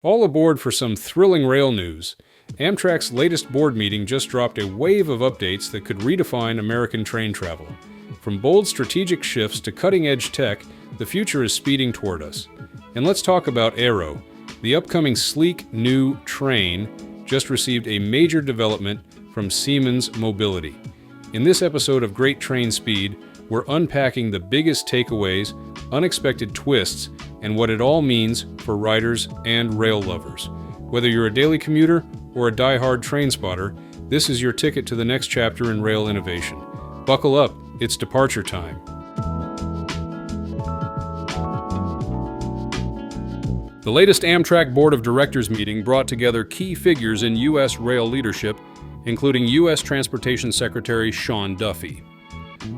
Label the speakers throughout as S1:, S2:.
S1: All aboard for some thrilling rail news. Amtrak's latest board meeting just dropped a wave of updates that could redefine American train travel. From bold strategic shifts to cutting-edge tech, the future is speeding toward us. And let's talk about Airo. The upcoming sleek, new train just received a major development from Siemens Mobility. In this episode of Great Trainspeed, we're unpacking the biggest takeaways, unexpected twists, and what it all means for riders and rail lovers. Whether you're a daily commuter or a die-hard train spotter, this is your ticket to the next chapter in rail innovation. Buckle up, it's departure time. The latest Amtrak Board of Directors meeting brought together key figures in U.S. rail leadership, including U.S. Transportation Secretary Sean Duffy.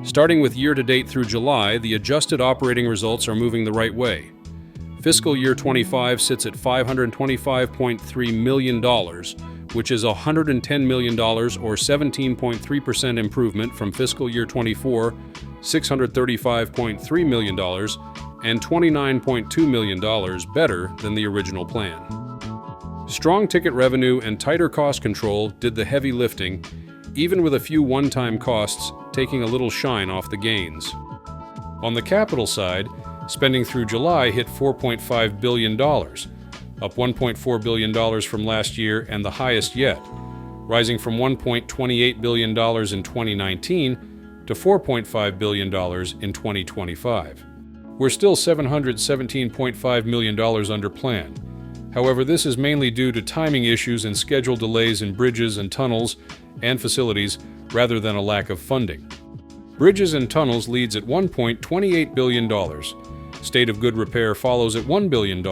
S1: Starting with year-to-date through July, the adjusted operating results are moving the right way. Fiscal year 25 sits at $525.3 million, which is $110 million or 17.3% improvement from fiscal year 24, $635.3 million, and $29.2 million better than the original plan. Strong ticket revenue and tighter cost control did the heavy lifting, even with a few one-time costs taking a little shine off the gains. On the capital side, spending through July hit $4.5 billion, up $1.4 billion from last year and the highest yet, rising from $1.28 billion in 2019 to $4.5 billion in 2025. We're still $717.5 million under plan. However, this is mainly due to timing issues and schedule delays in bridges and tunnels and facilities rather than a lack of funding. Bridges and tunnels leads at $1.28 billion. State of good repair follows at $1 billion.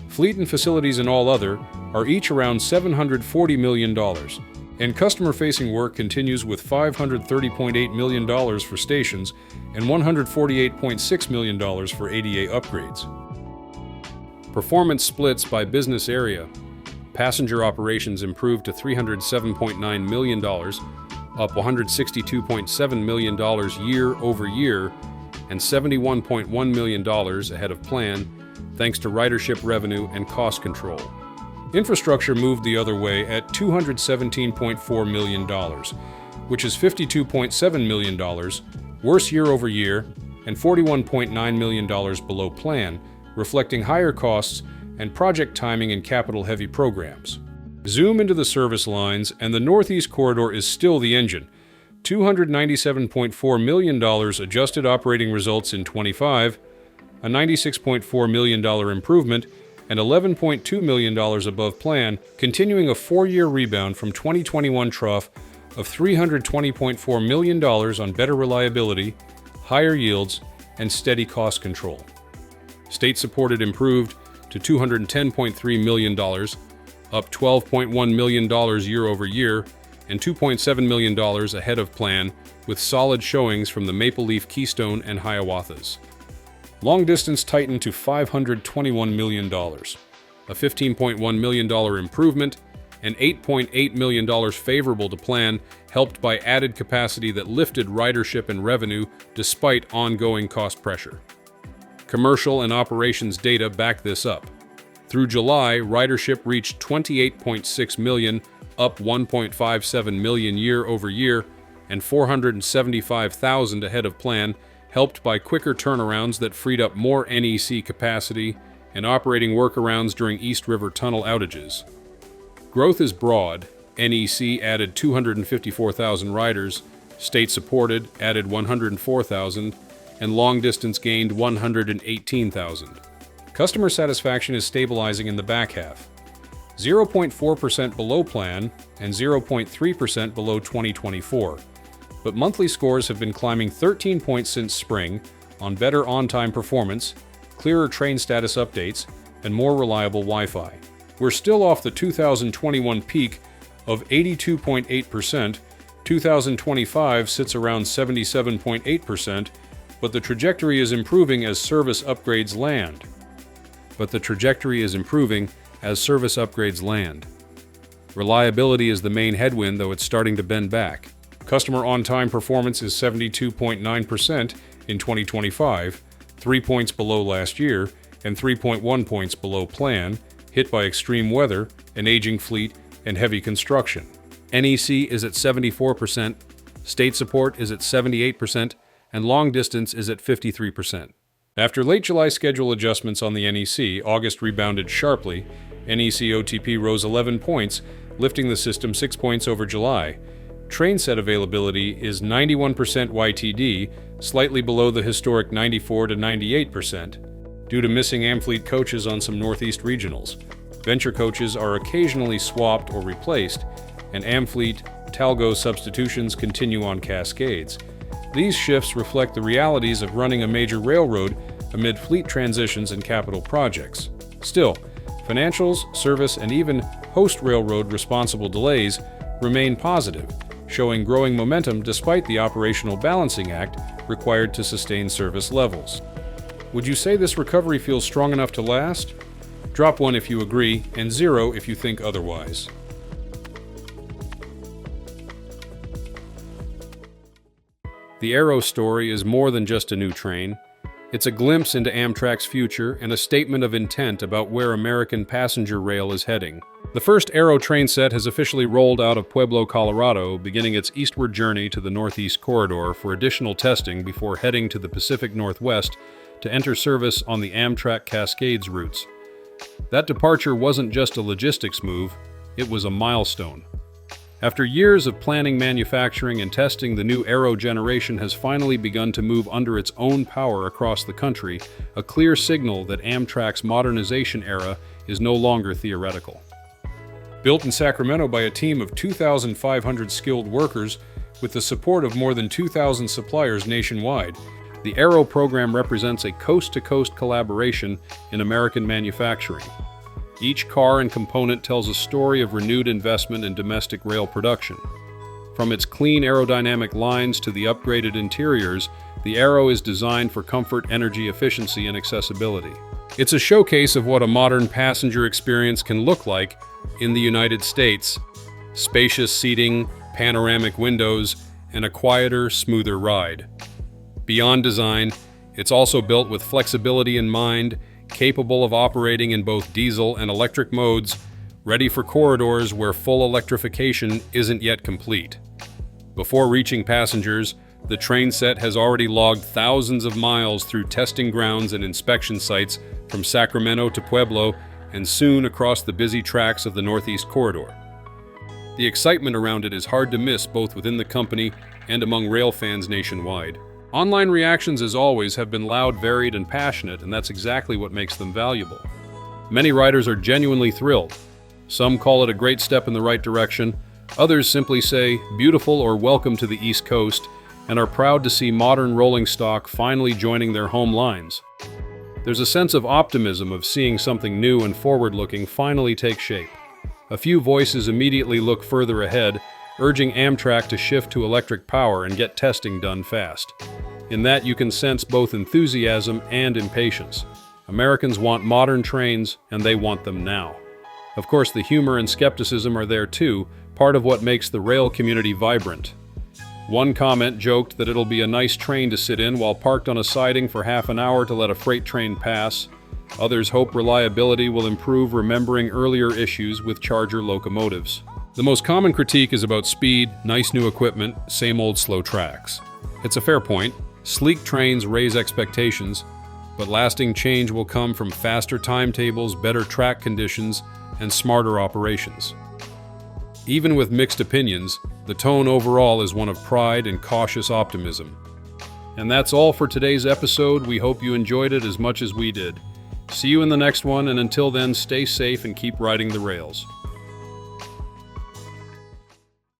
S1: Fleet and facilities and all other are each around $740 million. And customer-facing work continues with $530.8 million for stations and $148.6 million for ADA upgrades. Performance splits by business area. Passenger operations improved to $307.9 million, up $162.7 million year over year, and $71.1 million ahead of plan, thanks to ridership revenue and cost control. Infrastructure moved the other way at $217.4 million, which is $52.7 million, worse year over year, and $41.9 million below plan, reflecting higher costs and project timing in capital-heavy programs. Zoom into the service lines, and the Northeast Corridor is still the engine. $297.4 million adjusted operating results in 25, a $96.4 million improvement, and $11.2 million above plan, continuing a four-year rebound from 2021 trough of $320.4 million on better reliability, higher yields, and steady cost control. State-supported improved to $210.3 million, up $12.1 million year over year, and $2.7 million ahead of plan, with solid showings from the Maple Leaf Keystone and Hiawatha's. Long distance tightened to $521 million, a $15.1 million improvement, and $8.8 million favorable to plan, helped by added capacity that lifted ridership and revenue despite ongoing cost pressure. Commercial and operations data back this up. Through July, ridership reached 28.6 million, up 1.57 million year over year, and 475,000 ahead of plan, helped by quicker turnarounds that freed up more NEC capacity and operating workarounds during East River Tunnel outages. Growth is broad. NEC added 254,000 riders, state-supported added 104,000, and long-distance gained 118,000. Customer satisfaction is stabilizing in the back half. 0.4% below plan and 0.3% below 2024. But monthly scores have been climbing 13 points since spring on better on-time performance, clearer train status updates, and more reliable Wi-Fi. We're still off the 2021 peak of 82.8%. 2025 sits around 77.8%, but the trajectory is improving as service upgrades land. Reliability is the main headwind, though it's starting to bend back. Customer on-time performance is 72.9% in 2025, 3 points below last year, and 3.1 points below plan, hit by extreme weather, an aging fleet, and heavy construction. NEC is at 74%, state support is at 78%, and long distance is at 53%. After late July schedule adjustments on the NEC, August rebounded sharply. NEC OTP rose 11 points, lifting the system 6 points over July. Train set availability is 91% YTD, slightly below the historic 94 to 98%, due to missing Amfleet coaches on some Northeast regionals. Venture coaches are occasionally swapped or replaced, and Amfleet Talgo substitutions continue on cascades. These shifts reflect the realities of running a major railroad amid fleet transitions and capital projects. Still, financials, service, and even host railroad responsible delays remain positive, showing growing momentum despite the operational balancing act required to sustain service levels. Would you say this recovery feels strong enough to last? Drop 1 if you agree, and 0 if you think otherwise. The Airo story is more than just a new train. It's a glimpse into Amtrak's future and a statement of intent about where American passenger rail is heading. The first Airo train set has officially rolled out of Pueblo, Colorado, beginning its eastward journey to the Northeast Corridor for additional testing before heading to the Pacific Northwest to enter service on the Amtrak Cascades routes. That departure wasn't just a logistics move, it was a milestone. After years of planning, manufacturing, and testing, the new Airo generation has finally begun to move under its own power across the country, a clear signal that Amtrak's modernization era is no longer theoretical. Built in Sacramento by a team of 2,500 skilled workers with the support of more than 2,000 suppliers nationwide, the Airo program represents a coast-to-coast collaboration in American manufacturing. Each car and component tells a story of renewed investment in domestic rail production. From its clean aerodynamic lines to the upgraded interiors, the Airo is designed for comfort, energy efficiency, and accessibility. It's a showcase of what a modern passenger experience can look like in the United States: spacious seating, panoramic windows, and a quieter, smoother ride. Beyond design, it's also built with flexibility in mind, capable of operating in both diesel and electric modes, ready for corridors where full electrification isn't yet complete. Before reaching passengers, the train set has already logged thousands of miles through testing grounds and inspection sites from Sacramento to Pueblo and soon across the busy tracks of the Northeast Corridor. The excitement around it is hard to miss both within the company and among rail fans nationwide. Online reactions, as always, have been loud, varied, and passionate, and that's exactly what makes them valuable. Many riders are genuinely thrilled. Some call it a great step in the right direction. Others simply say, beautiful or welcome to the East Coast, and are proud to see modern rolling stock finally joining their home lines. There's a sense of optimism of seeing something new and forward-looking finally take shape. A few voices immediately look further ahead, urging Amtrak to shift to electric power and get testing done fast. In that, you can sense both enthusiasm and impatience. Americans want modern trains, and they want them now. Of course, the humor and skepticism are there too, part of what makes the rail community vibrant. One comment joked that it'll be a nice train to sit in while parked on a siding for half an hour to let a freight train pass. Others hope reliability will improve, remembering earlier issues with Charger locomotives. The most common critique is about speed, nice new equipment, same old slow tracks. It's a fair point. Sleek trains raise expectations, but lasting change will come from faster timetables, better track conditions, and smarter operations. Even with mixed opinions, the tone overall is one of pride and cautious optimism. And that's all for today's episode. We hope you enjoyed it as much as we did. See you in the next one, and until then, stay safe and keep riding the rails.